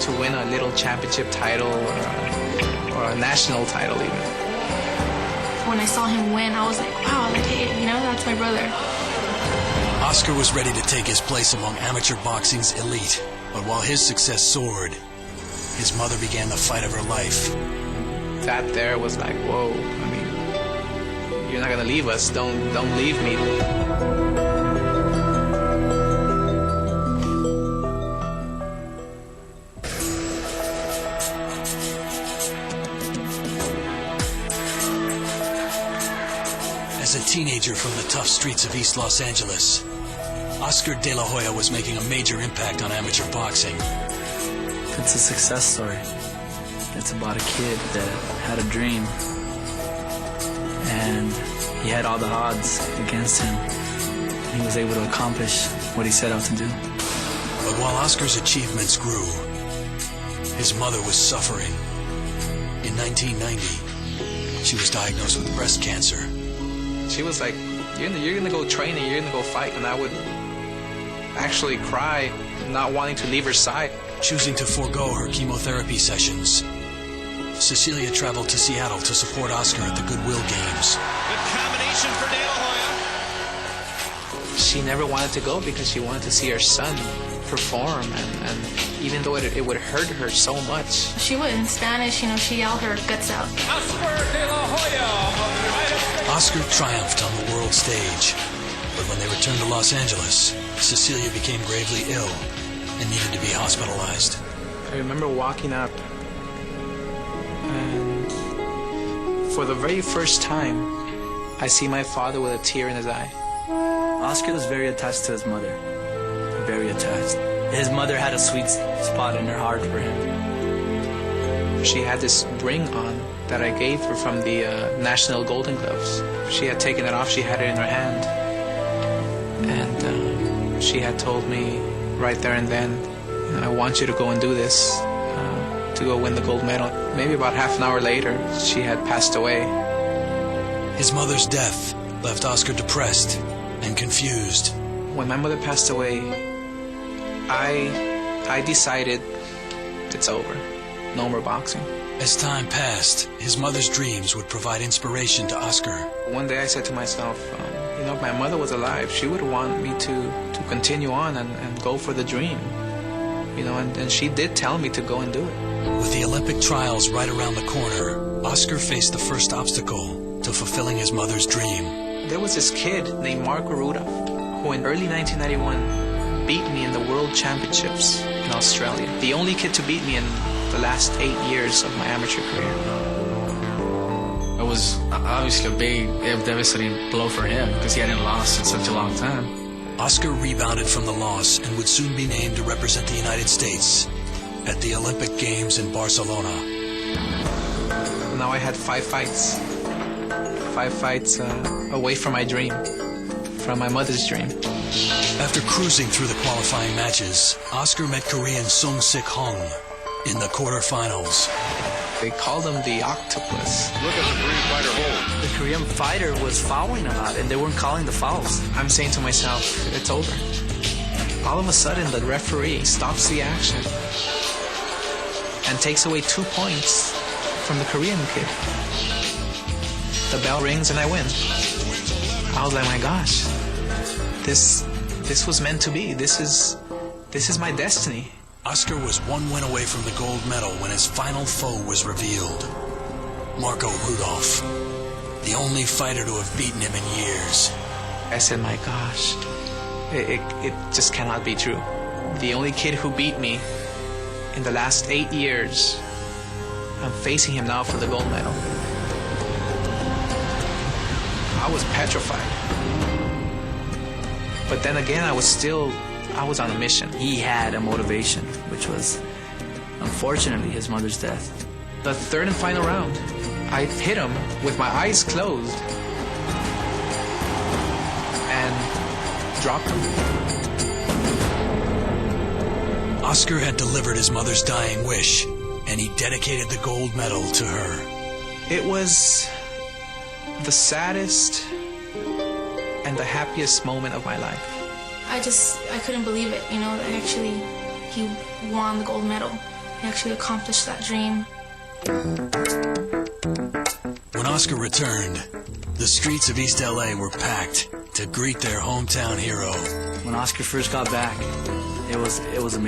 to win a little championship title or a national title even. When I saw him win, I was like, wow, like, hey, you know, that's my brother. Oscar was ready to take his place among amateur boxing's elite, but while his success soared, his mother began the fight of her life. That there was like, whoa, I mean, you're not gonna leave us, don't leave me. As a teenager from the tough streets of East Los Angeles, Oscar De La Hoya was making a major impact on amateur boxing. It's a success story. It's about a kid that had a dream, and he had all the odds against him. He was able to accomplish what he set out to do. But while Oscar's achievements grew, his mother was suffering. In 1990, she was diagnosed with breast cancer. She was like, you're gonna go train and you're gonna go fight, and I would actually cry, not wanting to leave her side. Choosing to forego her chemotherapy sessions, Cecilia traveled to Seattle to support Oscar at the Goodwill Games. Good combination for De La Hoya. She never wanted to go because she wanted to see her son perform, and even though it would hurt her so much. She would, in Spanish, you know, she yelled her guts out. Oscar De La Hoya. Oscar triumphed on the world stage, but when they returned to Los Angeles, Cecilia became gravely ill and needed to be hospitalized. I remember walking up, and for the very first time, I see my father with a tear in his eye. Oscar was very attached to his mother. Very attached. His mother had a sweet spot in her heart for him. She had this ring on that I gave her from the National Golden Gloves. She had taken it off, she had it in her hand. And she had told me right there and then, I want you to go and do this, to go win the gold medal. Maybe about half an hour later, she had passed away. His mother's death left Oscar depressed and confused. When my mother passed away, I decided it's over. No more boxing. As time passed, his mother's dreams would provide inspiration to Oscar. One day I said to myself, you know, if my mother was alive, she would want me to continue on and go for the dream. You know, and she did tell me to go and do it. With the Olympic trials right around the corner, Oscar faced the first obstacle to fulfilling his mother's dream. There was this kid named Mark Garuda who in early 1991 beat me in the World Championships in Australia. The only kid to beat me in the last 8 years of my amateur career. It was obviously a big, devastating blow for him because he hadn't lost in such a long time. Oscar rebounded from the loss and would soon be named to represent the United States at the Olympic Games in Barcelona. Now I had 5 fights. 5 fights away from my dream, from my mother's dream. After cruising through the qualifying matches, Oscar met Korean Sung-Sik Hong in the quarterfinals. They called him the octopus. Look at the Korean fighter hold. The Korean fighter was fouling a lot, and they weren't calling the fouls. I'm saying to myself, it's over. All of a sudden, the referee stops the action and takes away 2 points from the Korean kid. The bell rings and I win. I was like, my gosh, this was meant to be. This is my destiny. Oscar was 1 win away from the gold medal when his final foe was revealed. Marco Rudolph, the only fighter to have beaten him in years. I said, my gosh, it just cannot be true. The only kid who beat me in the last 8 years, I'm facing him now for the gold medal. I was petrified. But then again, I was on a mission. He had a motivation, which was, unfortunately, his mother's death. The third and final round, I hit him with my eyes closed and dropped him. Oscar had delivered his mother's dying wish, and he dedicated the gold medal to her. It was the saddest and the happiest moment of my life. I couldn't believe it, you know, that actually he won the gold medal. he actually accomplished that dream. When Oscar returned, the streets of East LA were packed to greet their hometown hero. When Oscar first got back, it was amazing.